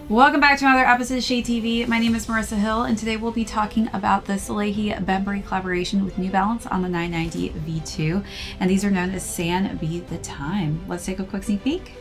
Welcome back to another episode of ShadeTV. My name is Marissa Hill, and today we'll be talking about the SALEHE BEMBURY collaboration with New Balance on the 990 V2, and these are known as Sand Be the Time. Let's take a quick sneak peek.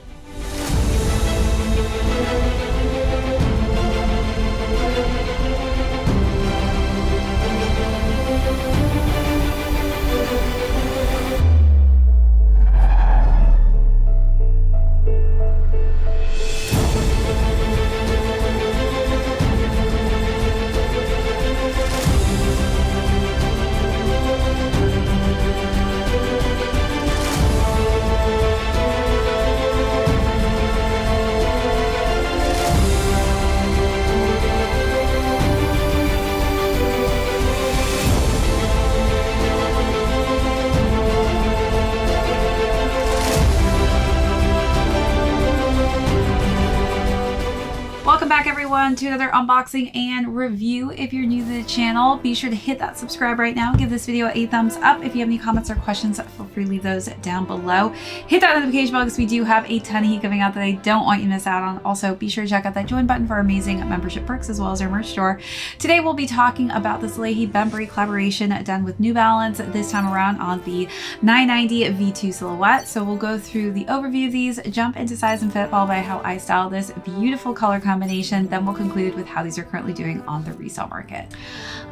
Welcome back everyone to another unboxing and review. If you're new to the channel, be sure to hit that subscribe right now. Give this video a thumbs up. If you have any comments or questions, feel free to leave those down below. Hit that notification bell because we do have a ton of heat coming out that I don't want you to miss out on. Also, be sure to check out that join button for our amazing membership perks as well as our merch store. Today we'll be talking about the SALEHE BEMBURY collaboration done with New Balance, this time around on the 990 V2 silhouette. So we'll go through the overview of these, jump into size and fit, followed by how I style this beautiful color combination. Then we'll conclude with how these are currently doing on the resale market.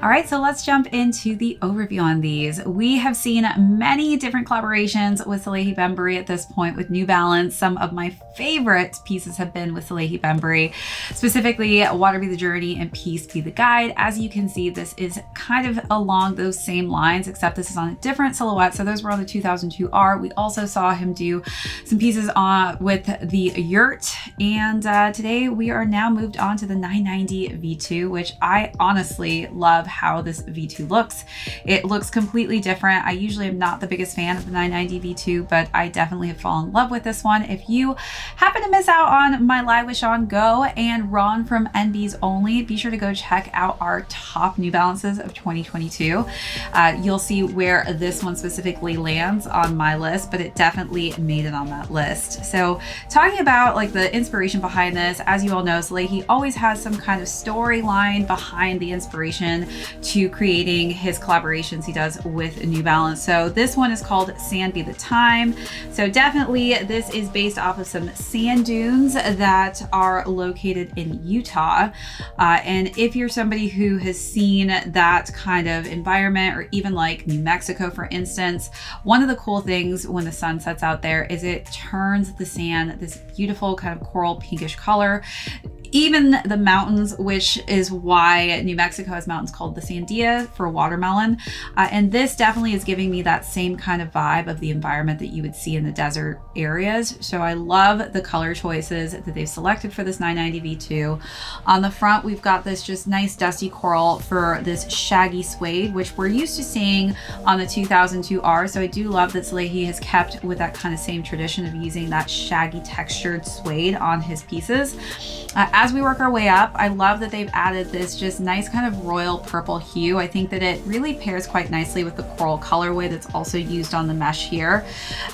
All right, so let's jump into the overview on these. We have seen many different collaborations with SALEHE BEMBURY at this point with New Balance. Some of my favorite pieces have been with SALEHE BEMBURY, specifically Water Be the Journey and Peace Be the Guide. As you can see, this is kind of along those same lines, except this is on a different silhouette. So those were on the 2002R. We also saw him do some pieces on with the Yurt, and today we are now moved on to the 990 V2, which I honestly love how this V2 looks. It looks completely different. I usually am not the biggest fan of the 990 V2, but I definitely have fallen in love with this one. If you happen to miss out on my live with Sean Go and Ron from NB's Only, be sure to go check out our top New Balances of 2022. You'll see where this one specifically lands on my list, but it definitely made it on that list. So talking about like the inspiration behind this, as you all know, SALEHE always has some kind of storyline behind the inspiration to creating his collaborations he does with New Balance. So this one is called Sand Be the Time. So definitely this is based off of some sand dunes that are located in Utah. And if you're somebody who has seen that kind of environment, or even like New Mexico, for instance, one of the cool things when the sun sets out there is it turns the sand this beautiful kind of coral pinkish color. Even the mountains, which is why New Mexico has mountains called the Sandia for watermelon. And this definitely is giving me that same kind of vibe of the environment that you would see in the desert areas. So I love the color choices that they've selected for this 990 V2. On the front, we've got this just nice dusty coral for this shaggy suede, which we're used to seeing on the 2002R. So I do love that SALEHE has kept with that kind of same tradition of using that shaggy textured suede on his pieces. As we work our way up, I love that they've added this just nice kind of royal purple hue. I think that it really pairs quite nicely with the coral colorway that's also used on the mesh here.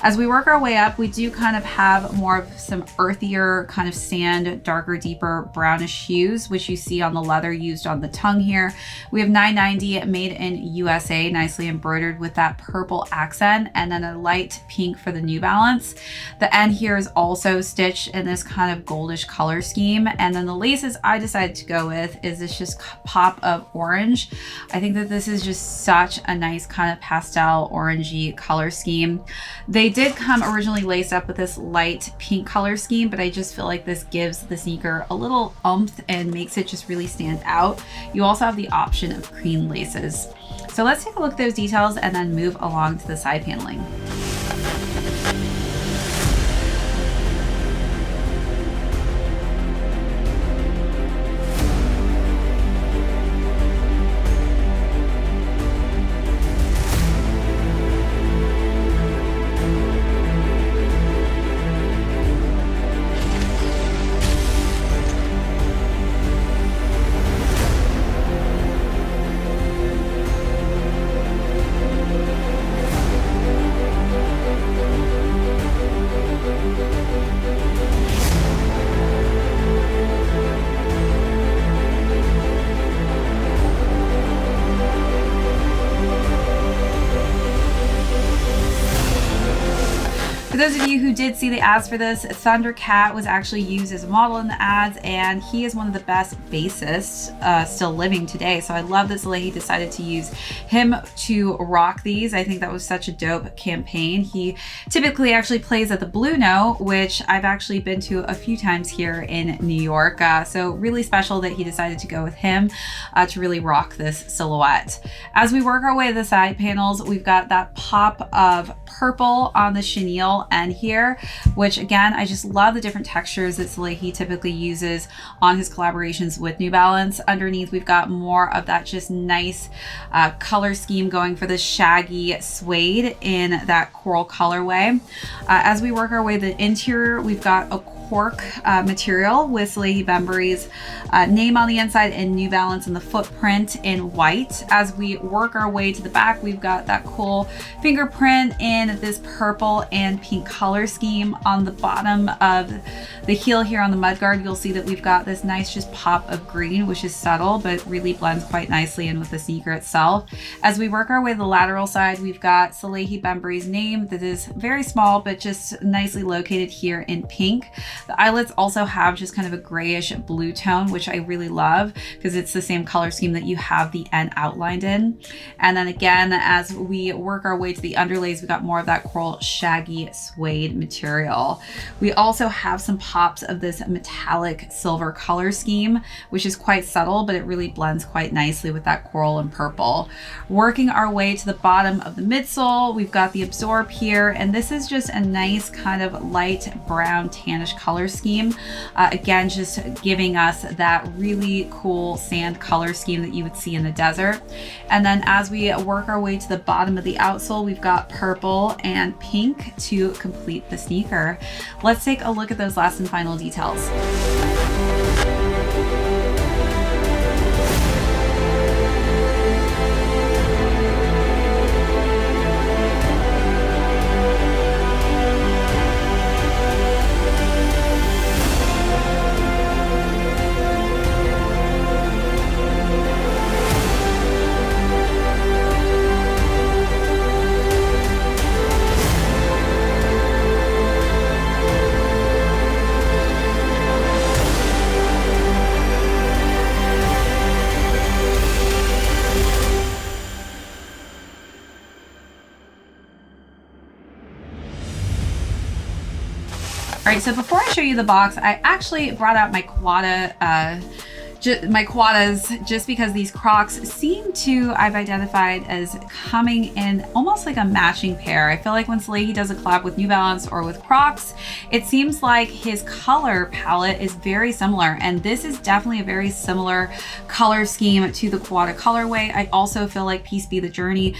As we work our way up, we do kind of have more of some earthier kind of sand, darker, deeper brownish hues, which you see on the leather used on the tongue here. We have 990 made in USA, nicely embroidered with that purple accent, and then a light pink for the New Balance. The end here is also stitched in this kind of goldish color scheme. And then the laces I decided to go with is this just pop of orange. I think that this is just such a nice kind of pastel orangey color scheme. They did come originally laced up with this light pink color scheme, but I just feel like this gives the sneaker a little oomph and makes it just really stand out. You also have the option of cream laces. So let's take a look at those details and then move along to the side paneling. those of you who did see the ads for this, Thundercat was actually used as a model in the ads, and he is one of the best bassists still living today. So I love that Salehe decided to use him to rock these. I think that was such a dope campaign. He typically actually plays at the Blue No, which I've actually been to a few times here in New York. So really special that he decided to go with him to really rock this silhouette. As we work our way to the side panels, we've got that pop of purple on the chenille end here, which again, I just love the different textures that Salehe typically uses on his collaborations with New Balance. Underneath, we've got more of that just nice color scheme going for this shaggy suede in that coral colorway. As we work our way to the interior, we've got a cork material with SALEHE BEMBURY's name on the inside and New Balance and the footprint in white. As we work our way to the back, we've got that cool fingerprint in this purple and pink color scheme. On the bottom of the heel here on the mudguard, you'll see that we've got this nice just pop of green, which is subtle, but really blends quite nicely in with the sneaker itself. As we work our way to the lateral side, we've got SALEHE BEMBURY's name that is very small, but just nicely located here in pink. The eyelets also have just kind of a grayish blue tone, which I really love because it's the same color scheme that you have the end outlined in. And then again, as we work our way to the underlays, we got more of that coral shaggy suede material. We also have some pops of this metallic silver color scheme, which is quite subtle, but it really blends quite nicely with that coral and purple. Working our way to the bottom of the midsole, we've got the Absorb here, and this is just a nice kind of light brown tannish color scheme. Again, just giving us that really cool sand color scheme that you would see in the desert. And then as we work our way to the bottom of the outsole, we've got purple and pink to complete the sneaker. Let's take a look at those last and final details. All right, so before I show you the box, I actually brought out my quadas just because these Crocs seem to, I've identified as coming in almost like a matching pair. I feel like when Salehe does a collab with New Balance or with Crocs, it seems like his color palette is very similar, and this is definitely a very similar color scheme to the Quada colorway. I also feel like Peace Be the Journey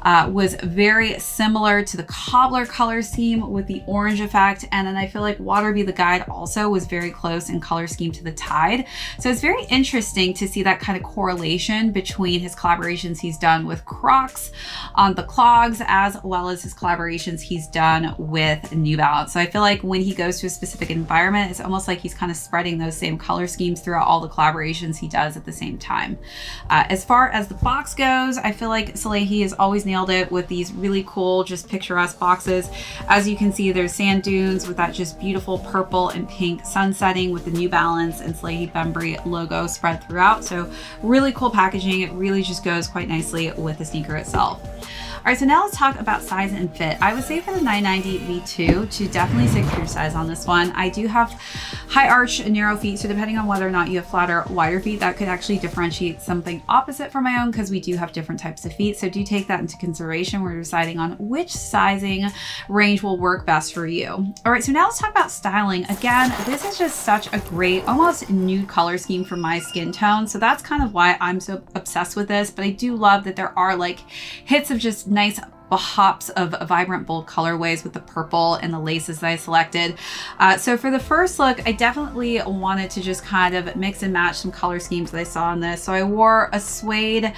was very similar to the Cobbler color scheme with the orange effect, and then I feel like Water Be the Guide also was very close in color scheme to the Tide. So it's very interesting to see that kind of correlation between his collaborations he's done with Crocs on the clogs, as well as his collaborations he's done with New Balance. So I feel like when he goes to a specific environment, it's almost like he's kind of spreading those same color schemes throughout all the collaborations he does at the same time. As far as the box goes, I feel like Salehe has always nailed it with these really cool, just picturesque boxes. As you can see, there's sand dunes with that just beautiful purple and pink sunsetting with the New Balance and SALEHE Bembury logo spread throughout. So really cool packaging. It really just goes quite nicely with the sneaker itself. All right, so now let's talk about size and fit. I would say for the 990 V2 to definitely stick to your size on this one. I do have high arch and narrow feet, so depending on whether or not you have flatter, wider feet, that could actually differentiate something opposite from my own, because we do have different types of feet. So do take that into consideration when you're deciding on which sizing range will work best for you. All right, so now let's talk about styling. Again, this is just such a great, almost nude color scheme for my skin tone. So that's kind of why I'm so obsessed with this. But I do love that there are like hits of just nice hops of vibrant bold colorways with the purple and the laces that I selected. So for the first look, I definitely wanted to just kind of mix and match some color schemes that I saw in this. So I wore a suede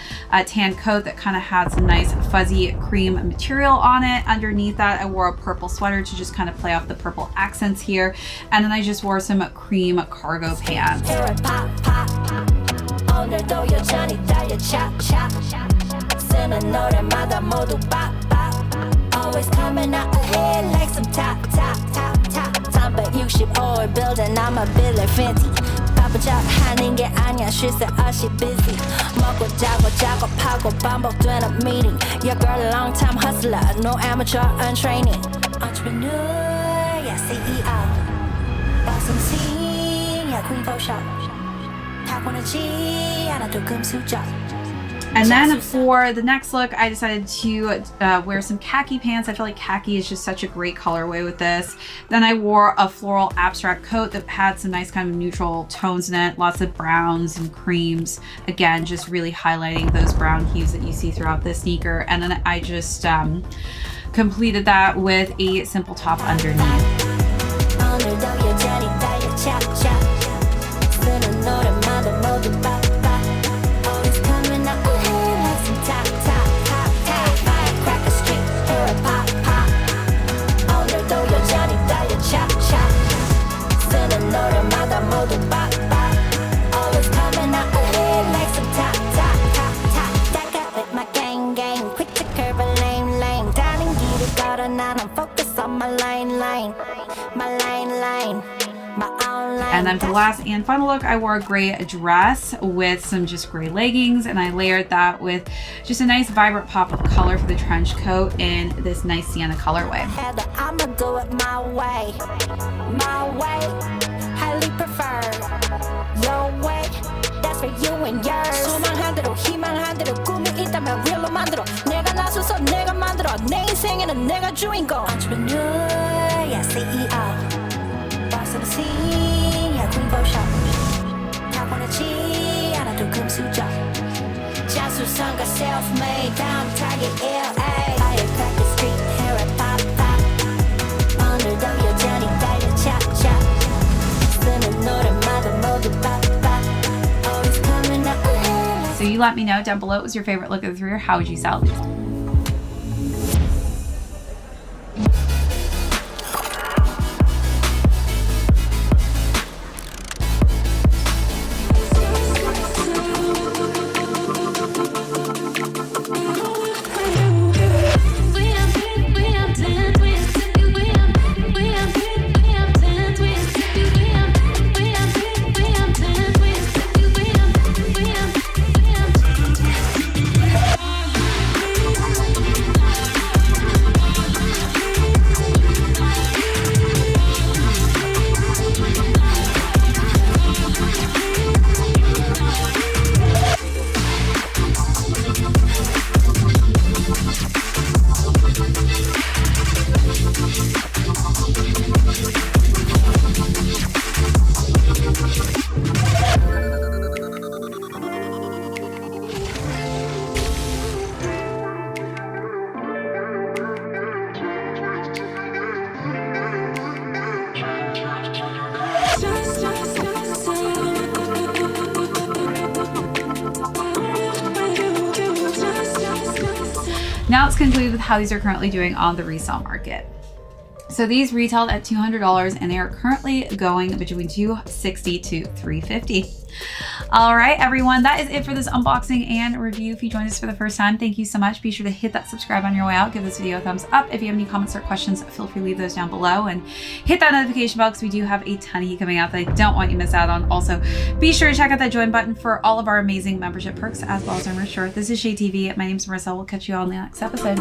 tan coat that kind of had some nice fuzzy cream material on it. Underneath that, I wore a purple sweater to just kind of play off the purple accents here. And then I just wore some cream cargo pants. Always coming out ahead like some top. But you ship or building, I'm a Billy Fenty. Papa job 하는 게 아니야, she said she busy. 먹고 자고 작업하고 반복되는 meeting. Your girl a long time hustler, no amateur untraining. Entrepreneur, yeah CEO. Boss MC, yeah queen for show. 타고나지 않아도 금수저. And then for the next look, I decided to wear some khaki pants. I feel like khaki is just such a great colorway with this. Then I wore a floral abstract coat that had some nice kind of neutral tones in it. Lots of browns and creams. Again, just really highlighting those brown hues that you see throughout the sneaker. And then I just completed that with a simple top underneath. And then for the last and final look, I wore a gray dress with some just gray leggings, and I layered that with just a nice vibrant pop of color for the trench coat in this nice sienna colorway. I'ma do it my way, highly preferred. Your way, that's for you and yours. 소망한 대로 희망한 대로 꿈이 있다면 real로 만들어. 내가 나서서 내가 만들어. 내 인생에는 내가 주인공. Entrepreneur, yeah CEO. Boss MC, yeah queen for show. 타고나지 않아도 금수저. 자수성가 self-made down target LA. Firecracker street hair and pop. 오늘도 여전히 달려 chop. 쓰는 노래마다 모두 pop. Always coming up ahead. So you let me know down below what was your favorite look of the three, or how would you style these? Now let's conclude with how these are currently doing on the resale market. So these retailed at $200 and they are currently going between $260 to $350. All right, everyone, that is it for this unboxing and review. If you joined us for the first time, thank you so much. Be sure to hit that subscribe on your way out. Give this video a thumbs up. If you have any comments or questions, feel free to leave those down below and hit that notification bell because we do have a ton of heat coming out that I don't want you to miss out on. Also, be sure to check out that join button for all of our amazing membership perks as well as our merch store. This is ShadeTV. My name is Marissa. We'll catch you all in the next episode.